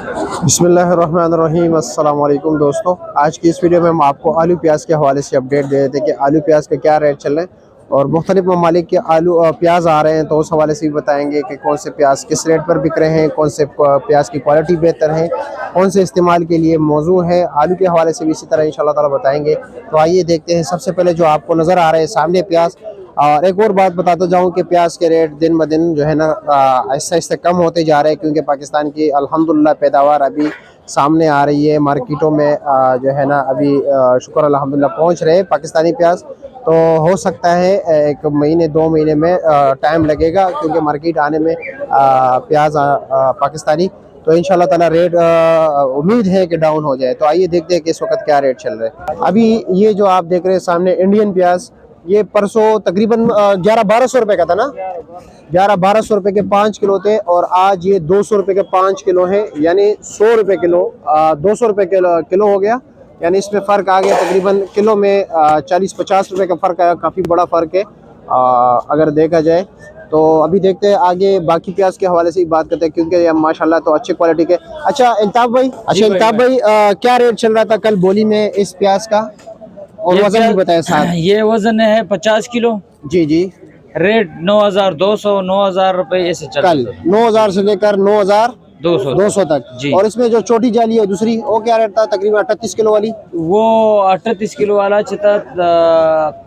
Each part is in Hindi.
बिस्मिल्लाहिर्रहमानिर्रहीम। अस्सलाम वालेकुम दोस्तों, आज की इस वीडियो में हम आपको आलू प्याज के हवाले से अपडेट दे देते हैं कि आलू प्याज का क्या रेट चल रहे हैं और मुख्तलिफ ममालिक के आलू प्याज आ रहे हैं, तो उस हवाले से भी बताएंगे कि कौन से प्याज किस रेट पर बिक रहे हैं, कौन से प्याज की क्वालिटी बेहतर है, कौन से इस्तेमाल के लिए मौजू है। आलू के हवाले से भी इसी तरह इंशाल्लाह ताला बताएंगे। तो आइए देखते हैं। सबसे पहले जो आपको नज़र आ रहे हैं सामने प्याज, और एक और बात बताता जाऊं कि प्याज के रेट दिन ब दिन जो है ना आहिस्ता आहिस्ता कम होते जा रहे हैं, क्योंकि पाकिस्तान की अल्हम्दुलिल्लाह पैदावार अभी सामने आ रही है। मार्केटों में जो है ना अभी शुक्र अल्हम्दुलिल्लाह पहुंच रहे हैं पाकिस्तानी प्याज। तो हो सकता है 1 महीने 2 महीने में टाइम लगेगा, क्योंकि मार्केट आने में प्याज पाकिस्तानी। तो इंशाल्लाह ताला रेट उम्मीद है कि डाउन हो जाए। तो आइए देखते हैं कि इस वक्त क्या रेट चल रहा है। अभी ये जो आप देख रहे हैं सामने इंडियन प्याज, ये परसों तकरीबन 11-1200 रुपए का था ना, 11-1200 रुपए के 5 किलो थे, और आज ये 200 रुपए के 5 किलो है, यानी 100 रुपए किलो 200 रुपए किलो हो गया। यानी इसमें फ़र्क आ गया तकरीबन किलो में 40-50 रुपए का फ़र्क आया। काफ़ी बड़ा फ़र्क है अगर देखा जाए। तो अभी देखते हैं आगे बाकी प्याज के हवाले से ही बात करते हैं, क्योंकि माशाल्लाह तो अच्छे क्वालिटी के। अच्छा इल्ताफ भाई, क्या रेट चल रहा था कल बोली में इस प्याज का, और वजन भी बताया साथ। ये वजन है 50 किलो। जी जी। रेट 9,200 9,000 रुपए ऐसे चल कल 9,000 से लेकर 9,200 तक जी। और इसमें जो छोटी जाली है दूसरी, वो क्या रेट था? तकरीबन 38 किलो वाली। वो 38 किलो वाला चलता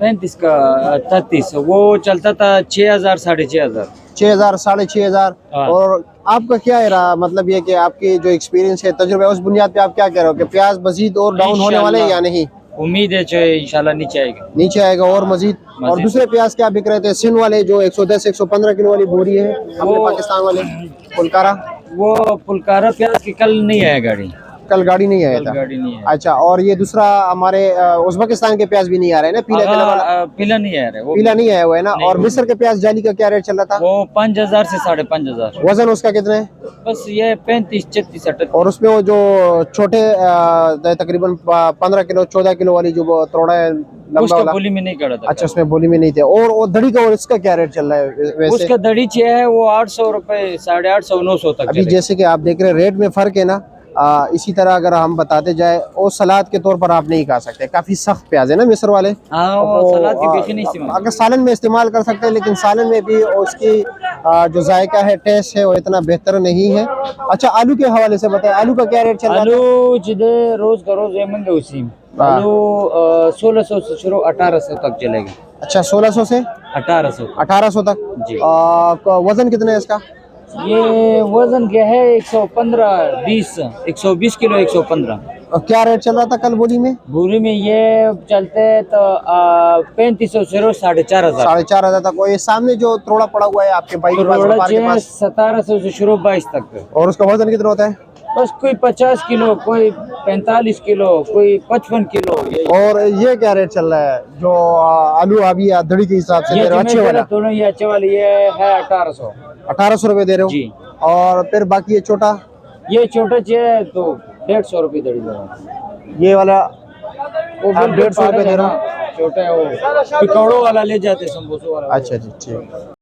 35 का 38, वो चलता था 6,000 6,500 6,000 6,500। हाँ। और आपका क्या है रहा, मतलब ये कि आपकी जो एक्सपीरियंस है, तजुर्बा है, उस बुनियाद पे आप क्या कह रहे हो कि प्याज मजीद और डाउन होने वाले हैं या नहीं? उम्मीद है इंशाल्लाह नीचे आएगा। नीचे आएगा और मजीद। और दूसरे प्याज क्या बिक रहे थे सिंध वाले, जो 110-115 किलो वाली बोरी है अपने पाकिस्तान वाले पुलकारा? वो पुलकारा प्याज की कल नहीं आया गाड़ी। कल गाड़ी नहीं आया था। गाड़ी नहीं है। अच्छा, और ये दूसरा हमारे उज्बेकिस्तान के प्याज भी नहीं आ रहे हैं ना, पीला नहीं आ रहा है, वो पीला नहीं आया हुआ है ना। और मिस्र के प्याज जाली का क्या रेट चल रहा था? वो 5,000 से 5,500। वजन उसका कितना है? बस ये 35 36 38। और उसमें वो जो छोटे तकरीबन 15 किलो 14 किलो वाली जो तोड़ा है लंबा वाला, बोली में नहीं करा था। अच्छा, उसमें बोली में नहीं थे। और वो दड़ी का, और इसका क्या रेट चल रहा है वैसे? उसका दड़ी है वो 800 रुपए 850 900 तक। अभी जैसे कि आप देख रहे हैं रेट में फर्क है ना। इसी तरह अगर हम बताते जाए, और सलाद के तौर पर आप नहीं खा सकते, काफी सख्त प्याज है ना मिस्र वाले। सलाद की बेशक नहीं इस्तेमाल, अगर सालन में इस्तेमाल कर सकते हैं, लेकिन सालन में भी उसकी जो जायका है, टेस्ट है, वो इतना बेहतर नहीं है। अच्छा, आलू के हवाले से बताएं, आलू का क्या रेट चल रहा है? आलू जिधे रोज का रोज मंगे उसी आलू 1600 से शुरू 1800 तक चलेगा। अच्छा, 1600 से 1800 तक जी। वजन कितना है इसका? ये वजन क्या है 115 20 120 किलो 115। और क्या रेट चल रहा था कल बोली में? बोरी में ये चलते तो 3500 से 4,500 4,500 तक। और ये सामने जो तोड़ा पड़ा हुआ है आपके भाई के पास 1700 से शुरू 22 तक। और उसका वजन कितना होता है? बस कोई 50 किलो, कोई 45 किलो, कोई 55 किलो। और ये क्या रेट चल रहा है जो आलू अभी दड़ी के हिसाब से दे रहे हो? अच्छे वाला दोनों ये अच्छे वाले ये है 1800 रुपए दे रहे हो जी। और फिर बाकी ये छोटा चाहिए तो 150 रुपये दड़ी दे रहा हूँ। ये वाला वो 150 रुपए दे रहा हूँ। छोटा है वो पकौड़ों वाला ले जाते समोसों वाला। अच्छा जी, ठीक।